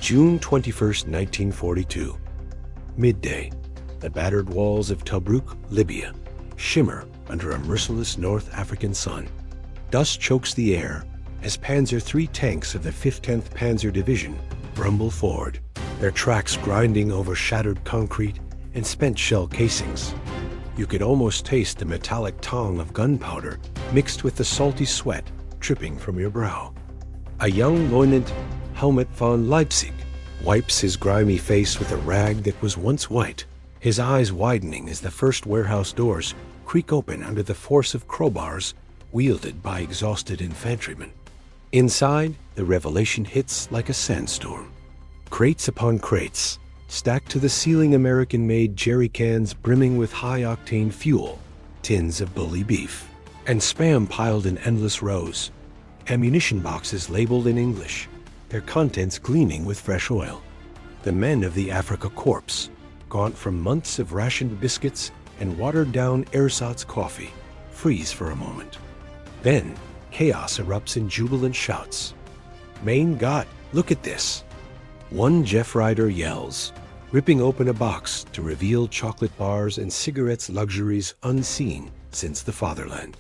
June 21st, 1942. Midday. The battered walls of Tobruk, Libya, shimmer under a merciless North African sun. Dust chokes the air as Panzer III tanks of the 5th 10th Panzer Division rumble forward, their tracks grinding over shattered concrete and spent shell casings. You could almost taste the metallic tang of gunpowder mixed with the salty sweat dripping from your brow. A young Lieutenant Helmut von Leipzig wipes his grimy face with a rag that was once white, his eyes widening as the first warehouse doors creak open under the force of crowbars wielded by exhausted infantrymen. Inside, the revelation hits like a sandstorm. Crates upon crates, stacked to the ceiling, American-made jerry cans brimming with high-octane fuel, tins of bully beef, and Spam piled in endless rows, ammunition boxes labeled in English, their contents gleaming with fresh oil. The men of the Afrika Korps, gaunt from months of rationed biscuits and watered-down ersatz coffee, freeze for a moment. Then, chaos erupts in jubilant shouts. "Mein Gott, look at this!" One Jeff Rider yells, ripping open a box to reveal chocolate bars and cigarettes, luxuries unseen since the fatherland.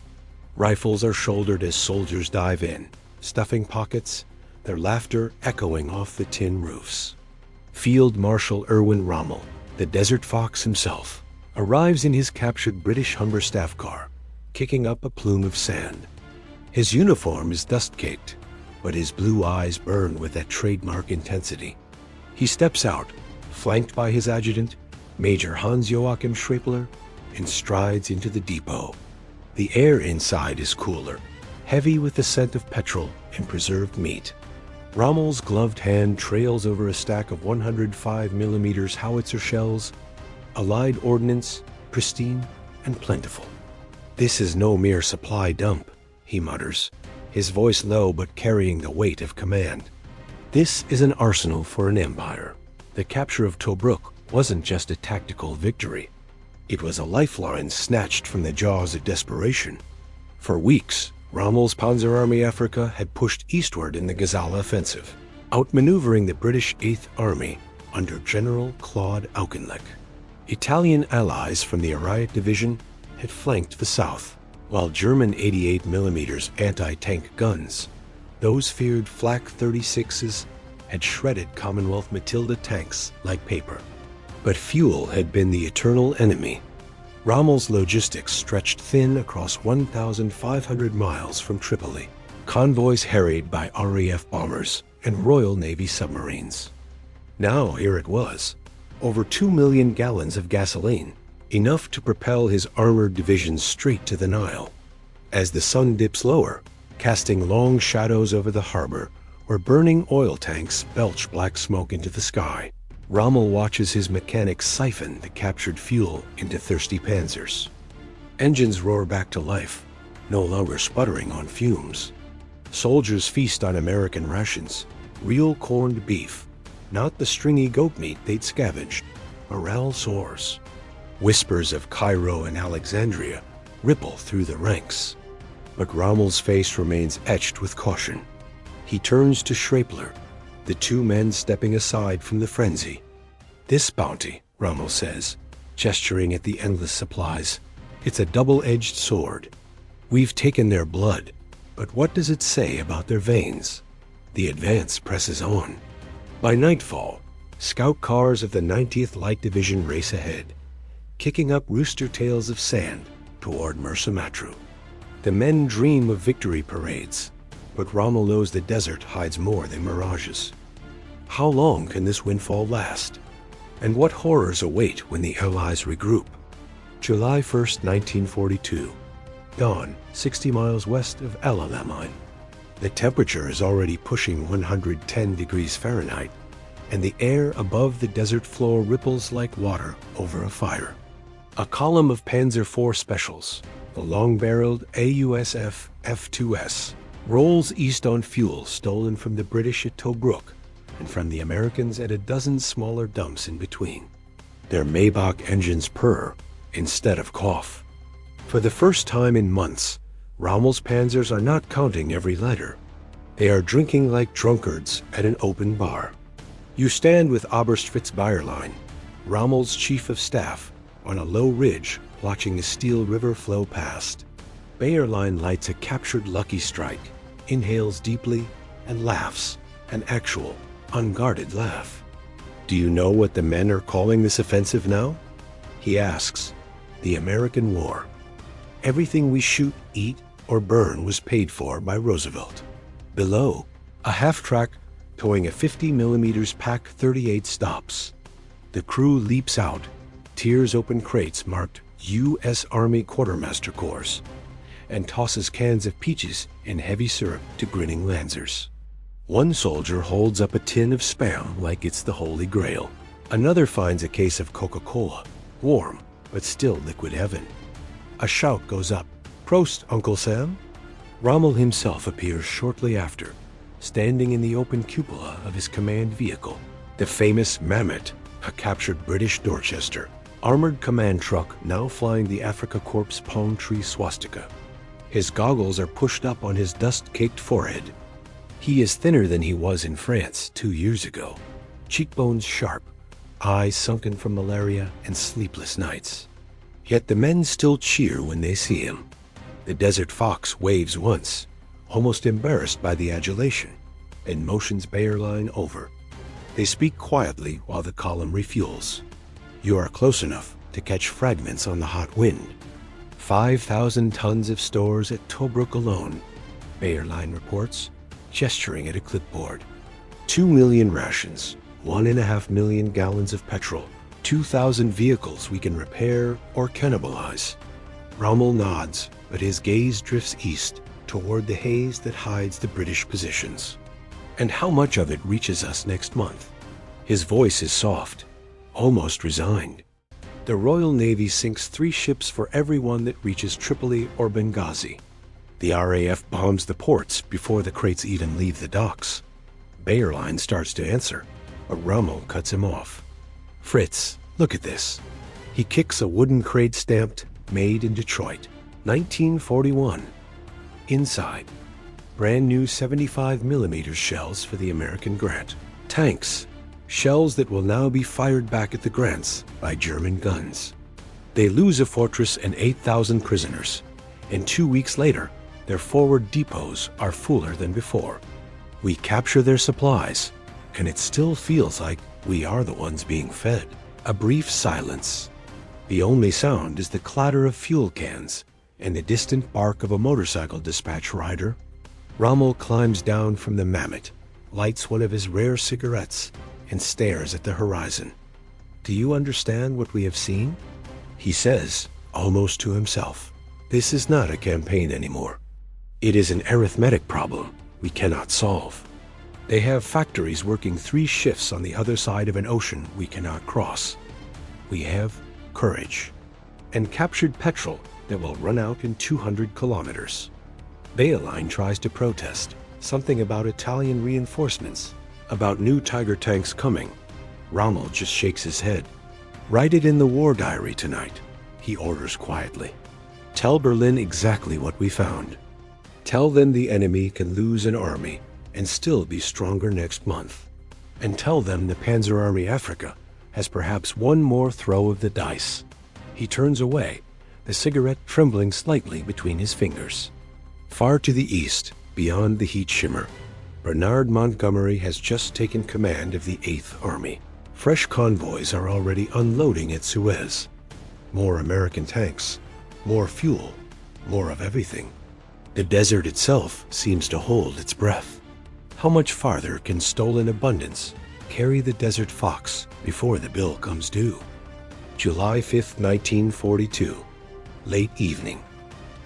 Rifles are shouldered as soldiers dive in, stuffing pockets, their laughter echoing off the tin roofs. Field Marshal Erwin Rommel, the Desert Fox himself, arrives in his captured British Humber staff car, kicking up a plume of sand. His uniform is dust-caked, but his blue eyes burn with that trademark intensity. He steps out, flanked by his adjutant, Major Hans-Joachim Schrapler, and strides into the depot. The air inside is cooler, heavy with the scent of petrol and preserved meat. Rommel's gloved hand trails over a stack of 105mm howitzer shells, Allied ordnance, pristine and plentiful. "This is no mere supply dump," he mutters, his voice low but carrying the weight of command. "This is an arsenal for an empire." The capture of Tobruk wasn't just a tactical victory. It was a lifeline snatched from the jaws of desperation. For weeks, Rommel's Panzer Army Africa had pushed eastward in the Gazala offensive, outmaneuvering the British 8th Army under General Claude Auchinleck. Italian allies from the Ariete Division had flanked the south, while German 88mm anti-tank guns, those feared Flak 36s, had shredded Commonwealth Matilda tanks like paper. But fuel had been the eternal enemy. Rommel's logistics stretched thin across 1,500 miles from Tripoli, convoys harried by RAF bombers and Royal Navy submarines. Now here it was, over 2 million gallons of gasoline, enough to propel his armored divisions straight to the Nile. As the sun dips lower, casting long shadows over the harbor, where burning oil tanks belch black smoke into the sky, Rommel watches his mechanics siphon the captured fuel into thirsty panzers. Engines roar back to life, no longer sputtering on fumes. Soldiers feast on American rations, real corned beef, not the stringy goat meat they'd scavenged. Morale soars. Whispers of Cairo and Alexandria ripple through the ranks. But Rommel's face remains etched with caution. He turns to Schrapler, the two men stepping aside from the frenzy. "This bounty," Rommel says, gesturing at the endless supplies, "it's a double-edged sword. We've taken their blood, but what does it say about their veins?" The advance presses on. By nightfall, scout cars of the 90th Light Division race ahead, kicking up rooster tails of sand toward Mersa Matruh. The men dream of victory parades, but Rommel knows the desert hides more than mirages. How long can this windfall last? And what horrors await when the Allies regroup? July 1st, 1942. Dawn, 60 miles west of El Alamein. The temperature is already pushing 110 degrees Fahrenheit, and the air above the desert floor ripples like water over a fire. A column of Panzer IV Specials, the long-barreled AUSF F2S, rolls east on fuel stolen from the British at Tobruk and from the Americans at a dozen smaller dumps in between. Their Maybach engines purr instead of cough. For the first time in months, Rommel's panzers are not counting every letter. They are drinking like drunkards at an open bar. You stand with Oberst Fritz Bayerlein, Rommel's chief of staff, on a low ridge watching the Steel River flow past. Bayerlein lights a captured Lucky Strike, inhales deeply, and laughs, an actual, unguarded laugh. Do you know what the men are calling this offensive now? He asks. The American War. Everything we shoot, eat, or burn was paid for by Roosevelt. Below, a half-track towing a 50mm Pak 38 stops. The crew leaps out, tears open crates marked U.S. Army Quartermaster Course, and tosses cans of peaches in heavy syrup to grinning Lancers. One soldier holds up a tin of Spam like it's the Holy Grail. Another finds a case of Coca-Cola, warm, but still liquid heaven. A shout goes up, "Prost, Uncle Sam!" Rommel himself appears shortly after, standing in the open cupola of his command vehicle, the famous Mammoth, a captured British Dorchester, armored command truck now flying the Afrika Korps palm tree swastika. His goggles are pushed up on his dust-caked forehead. He is thinner than he was in France 2 years ago, cheekbones sharp, eyes sunken from malaria and sleepless nights. Yet the men still cheer when they see him. The Desert Fox waves once, almost embarrassed by the adulation, and motions Bayerlein over. They speak quietly while the column refuels. You are close enough to catch fragments on the hot wind. 5,000 tons of stores at Tobruk alone, Bayerlein reports, gesturing at a clipboard. 2 million rations, 1.5 million gallons of petrol, 2,000 vehicles we can repair or cannibalize. Rommel nods, but his gaze drifts east toward the haze that hides the British positions. And how much of it reaches us next month? His voice is soft, almost resigned. The Royal Navy sinks 3 ships for every one that reaches Tripoli or Benghazi. The RAF bombs the ports before the crates even leave the docks. Bayerlein starts to answer, but Rommel cuts him off. Fritz, look at this. He kicks a wooden crate stamped, "Made in Detroit, 1941. Inside, brand new 75mm shells for the American Grant. Tanks, shells that will now be fired back at the Grants by German guns. They lose a fortress and 8,000 prisoners, and 2 weeks later, their forward depots are fuller than before. We capture their supplies, and it still feels like we are the ones being fed." A brief silence. The only sound is the clatter of fuel cans and the distant bark of a motorcycle dispatch rider. Rommel climbs down from the Mammoth, lights one of his rare cigarettes, and stares at the horizon. "Do you understand what we have seen?" He says, almost to himself, "This is not a campaign anymore. It is an arithmetic problem we cannot solve. They have factories working 3 shifts on the other side of an ocean we cannot cross. We have courage, and captured petrol that will run out in 200 kilometers. Bayerlein tries to protest, something about Italian reinforcements, about new Tiger tanks coming. Rommel just shakes his head. "Write it in the war diary tonight," he orders quietly. "Tell Berlin exactly what we found. Tell them the enemy can lose an army and still be stronger next month. And tell them the Panzer Army Africa has perhaps one more throw of the dice." He turns away, the cigarette trembling slightly between his fingers. Far to the east, beyond the heat shimmer, Bernard Montgomery has just taken command of the 8th Army. Fresh convoys are already unloading at Suez. More American tanks, more fuel, more of everything. The desert itself seems to hold its breath. How much farther can stolen abundance carry the Desert Fox before the bill comes due? July 5th, 1942. Late evening.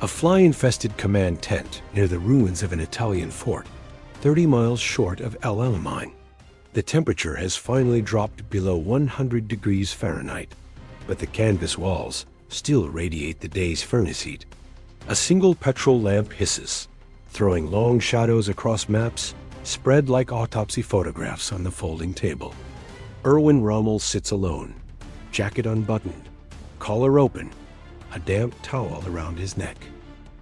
A fly-infested command tent near the ruins of an Italian fort, 30 miles short of El Alamein. The temperature has finally dropped below 100 degrees Fahrenheit, but the canvas walls still radiate the day's furnace heat. A single petrol lamp hisses, throwing long shadows across maps spread like autopsy photographs on the folding table. Erwin Rommel sits alone, jacket unbuttoned, collar open, a damp towel around his neck.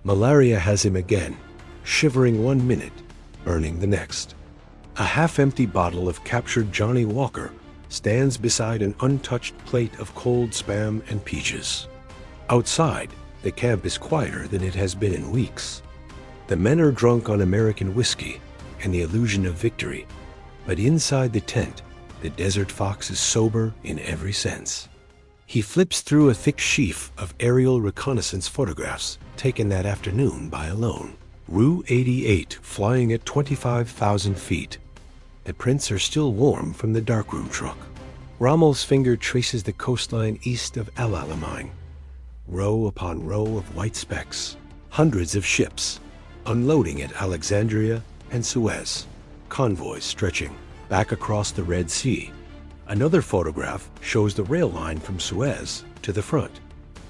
Malaria has him again, shivering 1 minute, burning the next. A half-empty bottle of captured Johnny Walker stands beside an untouched plate of cold spam and peaches. Outside, the camp is quieter than it has been in weeks. The men are drunk on American whiskey and the illusion of victory, but inside the tent, the desert fox is sober in every sense. He flips through a thick sheaf of aerial reconnaissance photographs taken that afternoon by Alone. Rue 88 flying at 25,000 feet. The prints are still warm from the darkroom truck. Rommel's finger traces the coastline east of El Alamein. Row upon row of white specks. Hundreds of ships unloading at Alexandria and Suez. Convoys stretching back across the Red Sea. Another photograph shows the rail line from Suez to the front.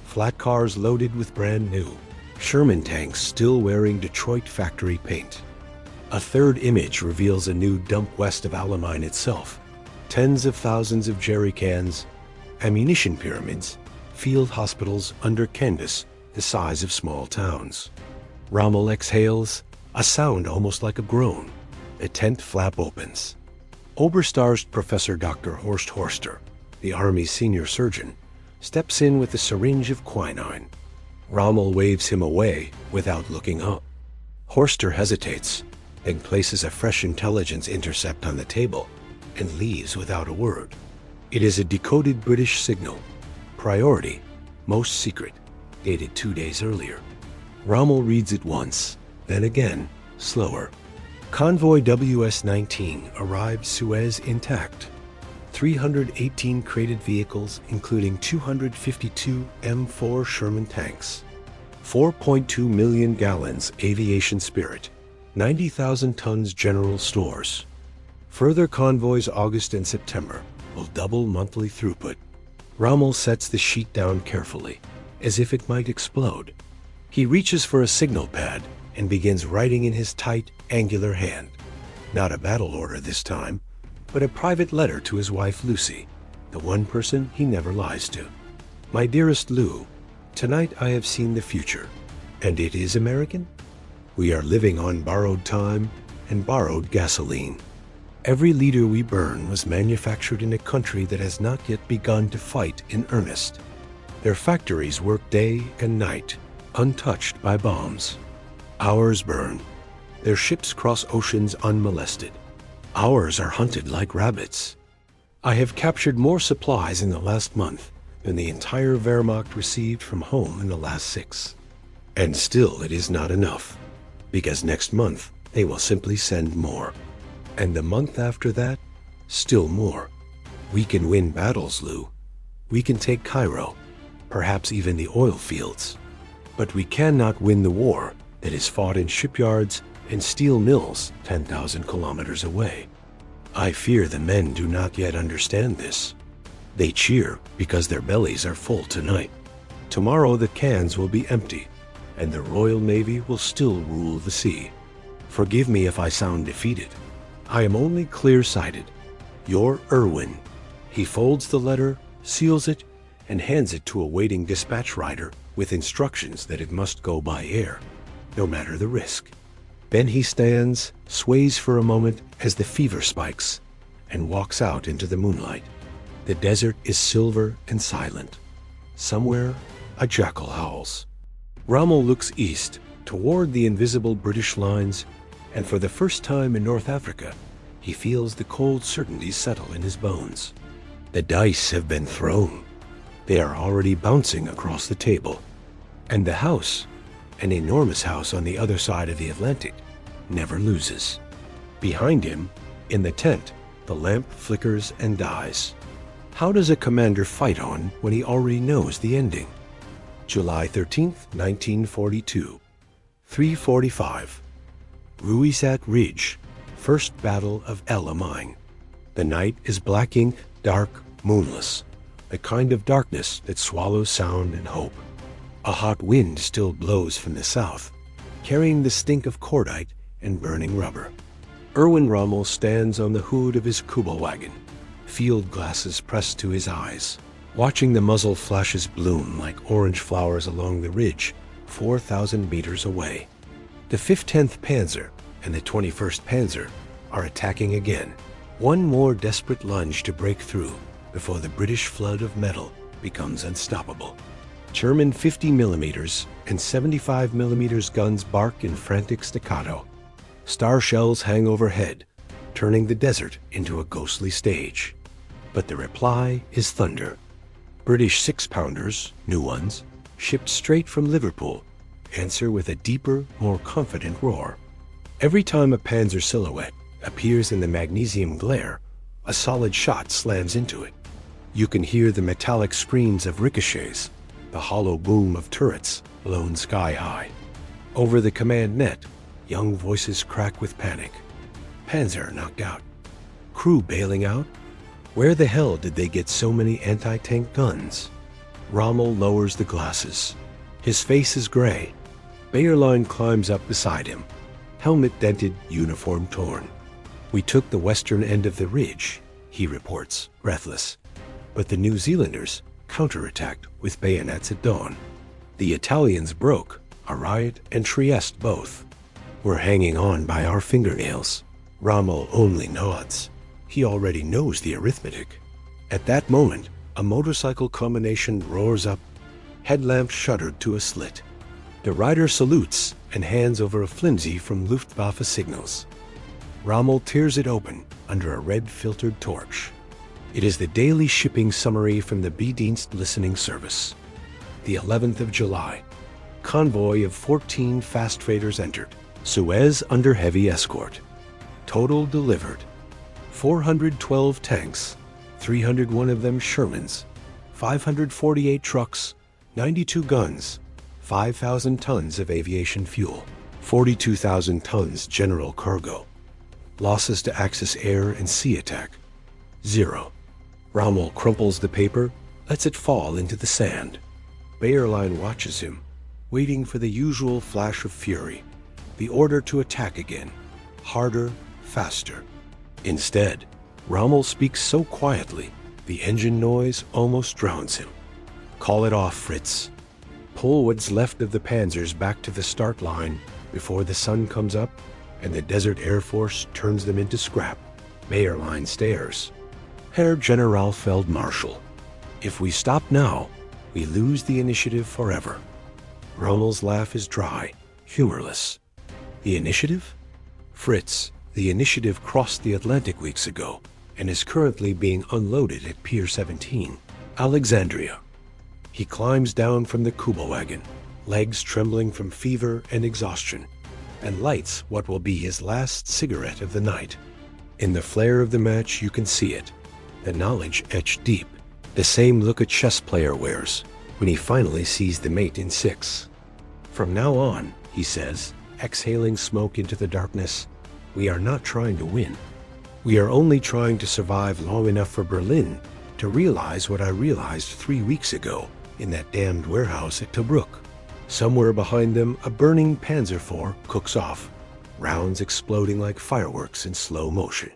Flat cars loaded with brand new Sherman tanks still wearing Detroit factory paint. A third image reveals a new dump west of Alamein itself. Tens of thousands of jerry cans, ammunition pyramids, field hospitals under canvas the size of small towns. Rommel exhales, a sound almost like a groan. The tent flap opens. Oberstarst Professor Dr. Horst Horster, the Army's senior surgeon, steps in with a syringe of quinine. Rommel waves him away without looking up. Horster hesitates, then places a fresh intelligence intercept on the table and leaves without a word. It is a decoded British signal. Priority, most secret, dated 2 days earlier. Rommel reads it once, then again, slower. Convoy WS-19 arrived Suez intact. 318 crated vehicles, including 252 M4 Sherman tanks. 4.2 million gallons aviation spirit. 90,000 tons general stores. Further convoys August and September will double monthly throughput. Rommel sets the sheet down carefully, as if it might explode. He reaches for a signal pad and begins writing in his tight, angular hand. Not a battle order this time, but a private letter to his wife Lucy, the one person he never lies to. My dearest Lou, tonight I have seen the future. And it is American? We are living on borrowed time and borrowed gasoline. Every liter we burn was manufactured in a country that has not yet begun to fight in earnest. Their factories work day and night, untouched by bombs. Ours burn. Their ships cross oceans unmolested. Ours are hunted like rabbits. I have captured more supplies in the last month than the entire Wehrmacht received from home in the last 6. And still it is not enough, because next month they will simply send more. And the month after that, still more. We can win battles, Lou. We can take Cairo, perhaps even the oil fields. But we cannot win the war that is fought in shipyards and steel mills 10,000 kilometers away. I fear the men do not yet understand this. They cheer because their bellies are full tonight. Tomorrow the cans will be empty, and the Royal Navy will still rule the sea. Forgive me if I sound defeated. I am only clear-sighted. Your Irwin. He folds the letter, seals it, and hands it to a waiting dispatch rider with instructions that it must go by air, no matter the risk. Then he stands, sways for a moment as the fever spikes, and walks out into the moonlight. The desert is silver and silent. Somewhere, a jackal howls. Rommel looks east, toward the invisible British lines, and for the first time in North Africa, he feels the cold certainty settle in his bones. The dice have been thrown. They are already bouncing across the table. And the house, an enormous house on the other side of the Atlantic, never loses. Behind him, in the tent, the lamp flickers and dies. How does a commander fight on when he already knows the ending? July 13th, 1942, 3:45. Ruisat Ridge, First Battle of El Alamein. The night is black ink, dark, moonless, the kind of darkness that swallows sound and hope. A hot wind still blows from the south, carrying the stink of cordite and burning rubber. Erwin Rommel stands on the hood of his Kubel wagon, field glasses pressed to his eyes, watching the muzzle flashes bloom like orange flowers along the ridge 4,000 meters away. The 15th Panzer and the 21st Panzer are attacking again. One more desperate lunge to break through before the British flood of metal becomes unstoppable. German 50mm and 75mm guns bark in frantic staccato. Star shells hang overhead, turning the desert into a ghostly stage. But the reply is thunder. British 6-pounders, new ones, shipped straight from Liverpool, answer with a deeper, more confident roar. Every time a Panzer silhouette appears in the magnesium glare, a solid shot slams into it. You can hear the metallic screams of ricochets, the hollow boom of turrets blown sky high. Over the command net, young voices crack with panic. Panzer knocked out. Crew bailing out? Where the hell did they get so many anti-tank guns? Rommel lowers the glasses. His face is gray. Bayerlein climbs up beside him, helmet dented, uniform torn. We took the western end of the ridge, he reports, breathless. But the New Zealanders counterattacked with bayonets at dawn. The Italians broke, Arayat and Trieste both. We're hanging on by our fingernails. Rommel only nods. He already knows the arithmetic. At that moment, a motorcycle combination roars up, headlamp shuddered to a slit. The rider salutes and hands over a flimsy from Luftwaffe signals. Rommel tears it open under a red-filtered torch. It is the daily shipping summary from the B-Dienst listening service. The 11th of July. Convoy of 14 fast freighters entered. Suez under heavy escort. Total delivered. 412 tanks, 301 of them Shermans, 548 trucks, 92 guns, 5,000 tons of aviation fuel, 42,000 tons general cargo. Losses to Axis air and sea attack, 0. Rommel crumples the paper, lets it fall into the sand. Bayerlein watches him, waiting for the usual flash of fury, the order to attack again, harder, faster. Instead, Rommel speaks so quietly, the engine noise almost drowns him. Call it off, Fritz. Pull what's left of the panzers back to the start line before the sun comes up and the Desert Air Force turns them into scrap. Bayerlein stares. Herr Generalfeldmarschall, if we stop now, we lose the initiative forever. Rommel's laugh is dry, humorless. The initiative? Fritz, the initiative crossed the Atlantic weeks ago and is currently being unloaded at Pier 17, Alexandria. He climbs down from the Kuba wagon, legs trembling from fever and exhaustion, and lights what will be his last cigarette of the night. In the flare of the match you can see it, the knowledge etched deep, the same look a chess player wears when he finally sees the mate in 6. From now on, he says, exhaling smoke into the darkness, we are not trying to win. We are only trying to survive long enough for Berlin to realize what I realized 3 weeks ago in that damned warehouse at Tobruk. Somewhere behind them, a burning Panzer IV cooks off, rounds exploding like fireworks in slow motion.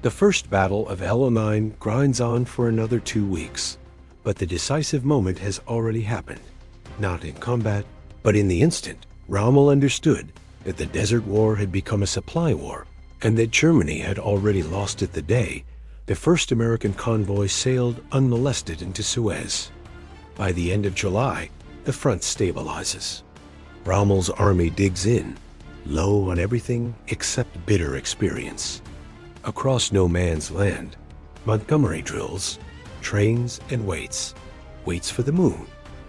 The first battle of LO9 grinds on for another 2 weeks, but the decisive moment has already happened. Not in combat, but in the instant, Rommel understood that the Desert War had become a supply war, and that Germany had already lost it the day the first American convoy sailed unmolested into Suez. By the end of July, the front stabilizes. Rommel's army digs in, low on everything except bitter experience. Across no man's land, Montgomery drills, trains and waits. Waits for the moon,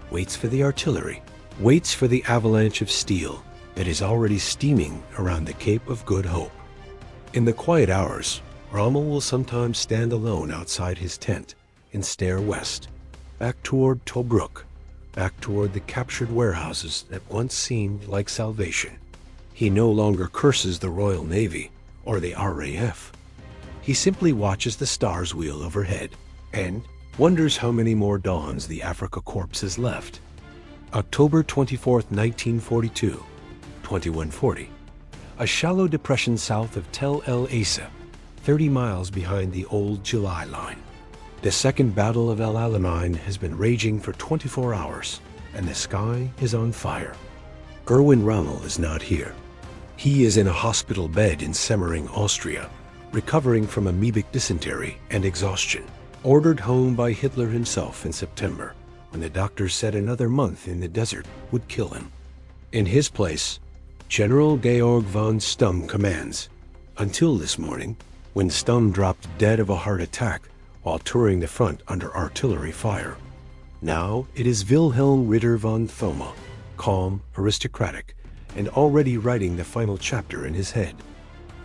waits for the artillery, waits for the avalanche of steel that is already steaming around the Cape of Good Hope. In the quiet hours, Rommel will sometimes stand alone outside his tent and stare west, back toward Tobruk, back toward the captured warehouses that once seemed like salvation. He no longer curses the Royal Navy or the RAF. He simply watches the stars wheel overhead and wonders how many more dawns the Afrika Korps has left. October 24, 1942, 2140. A shallow depression south of Tel El Asa, 30 miles behind the old July line. The Second Battle of El Alamein has been raging for 24 hours, and the sky is on fire. Erwin Rommel is not here. He is in a hospital bed in Semmering, Austria, recovering from amoebic dysentery and exhaustion, ordered home by Hitler himself in September, when the doctors said another month in the desert would kill him. In his place, General Georg von Stumm commands, until this morning, when Stumm dropped dead of a heart attack while touring the front under artillery fire. Now it is Wilhelm Ritter von Thoma, calm, aristocratic, and already writing the final chapter in his head.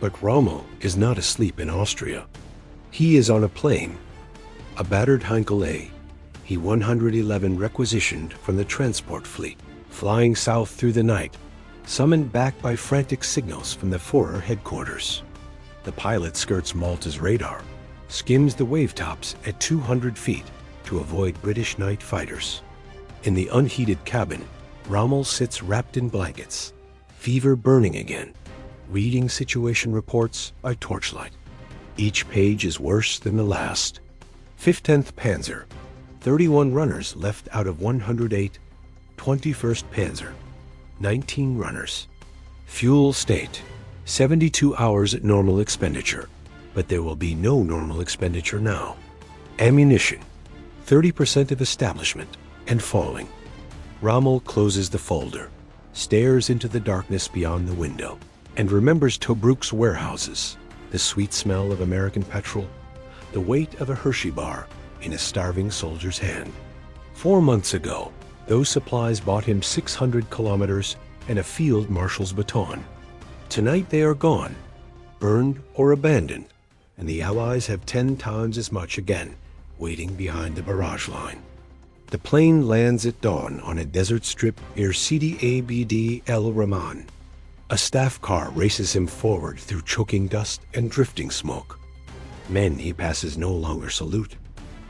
But Rommel is not asleep in Austria. He is on a plane, a battered Heinkel A, he 111 requisitioned from the transport fleet, flying south through the night, summoned back by frantic signals from the Führer headquarters. The pilot skirts Malta's radar, skims the wavetops at 200 feet to avoid British night fighters. In the unheated cabin, Rommel sits wrapped in blankets, fever burning again, reading situation reports by torchlight. Each page is worse than the last. 15th Panzer, 31 runners left out of 108, 21st Panzer, 19 runners. Fuel state, 72 hours at normal expenditure, but there will be no normal expenditure now. Ammunition, 30% of establishment, and falling. Rommel closes the folder, stares into the darkness beyond the window, and remembers Tobruk's warehouses, the sweet smell of American petrol, the weight of a Hershey bar in a starving soldier's hand. 4 months ago, those supplies bought him 600 kilometers and a field marshal's baton. Tonight they are gone, burned or abandoned, and the Allies have 10 times as much again, waiting behind the barrage line. The plane lands at dawn on a desert strip near Sidi Abd el Rahman. A staff car races him forward through choking dust and drifting smoke. Men he passes no longer salute.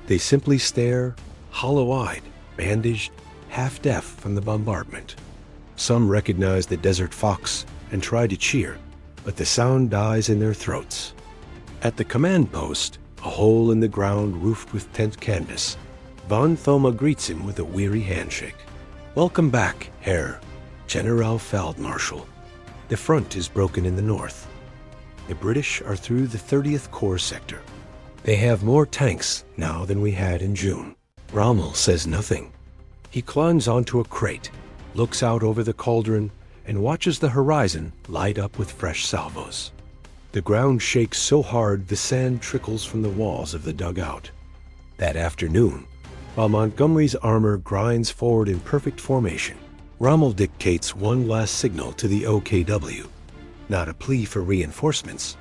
They simply stare, hollow-eyed, bandaged, half-deaf from the bombardment. Some recognize the desert fox and try to cheer, but the sound dies in their throats. At the command post, a hole in the ground roofed with tent canvas, von Thoma greets him with a weary handshake. "Welcome back, Herr General Feldmarschall." The front is broken in the north. The British are through the 30th Corps sector. They have more tanks now than we had in June. Rommel says nothing. He climbs onto a crate, looks out over the cauldron, and watches the horizon light up with fresh salvos. The ground shakes so hard the sand trickles from the walls of the dugout. That afternoon, while Montgomery's armor grinds forward in perfect formation, Rommel dictates one last signal to the OKW. Not a plea for reinforcements,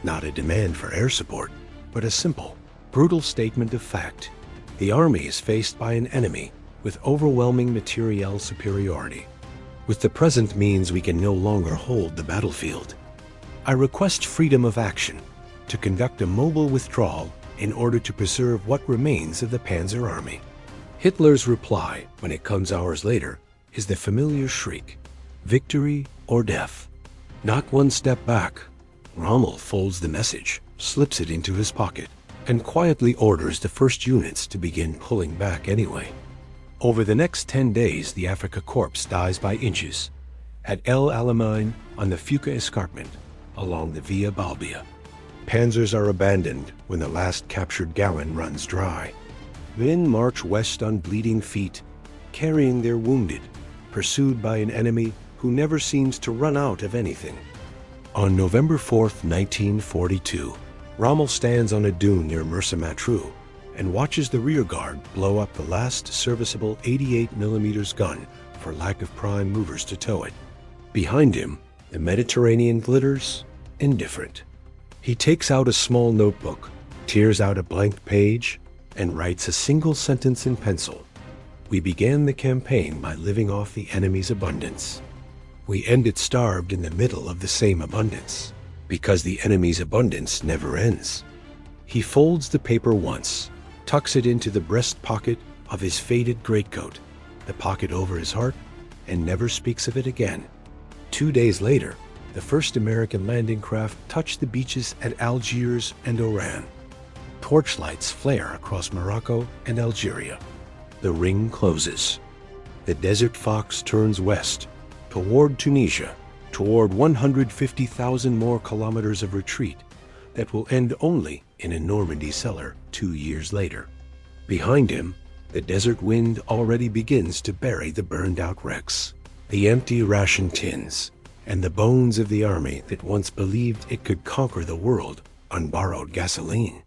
not a demand for air support, but a simple, brutal statement of fact. The army is faced by an enemy with overwhelming materiel superiority. With the present means, we can no longer hold the battlefield. I request freedom of action to conduct a mobile withdrawal in order to preserve what remains of the Panzer Army. Hitler's reply, when it comes hours later, is the familiar shriek, victory or death. Not one step back. Rommel folds the message, slips it into his pocket, and quietly orders the first units to begin pulling back anyway. Over the next 10 days, the Afrika Korps dies by inches. At El Alamein on the Fuka escarpment, along the Via Balbia. Panzers are abandoned when the last captured gallon runs dry. Men march west on bleeding feet, carrying their wounded, pursued by an enemy who never seems to run out of anything. On November 4th, 1942, Rommel stands on a dune near Mersa Matruh and watches the rearguard blow up the last serviceable 88mm gun for lack of prime movers to tow it. Behind him, the Mediterranean glitters, indifferent. He takes out a small notebook, tears out a blank page, and writes a single sentence in pencil. We began the campaign by living off the enemy's abundance. We ended starved in the middle of the same abundance, because the enemy's abundance never ends. He folds the paper once, tucks it into the breast pocket of his faded greatcoat, the pocket over his heart, and never speaks of it again. 2 days later, the first American landing craft touched the beaches at Algiers and Oran. Torchlights flare across Morocco and Algeria. The ring closes. The Desert Fox turns west, toward Tunisia, toward 150,000 more kilometers of retreat, that will end only in a Normandy cellar 2 years later. Behind him, the desert wind already begins to bury the burned-out wrecks, the empty ration tins, and the bones of the army that once believed it could conquer the world on borrowed gasoline.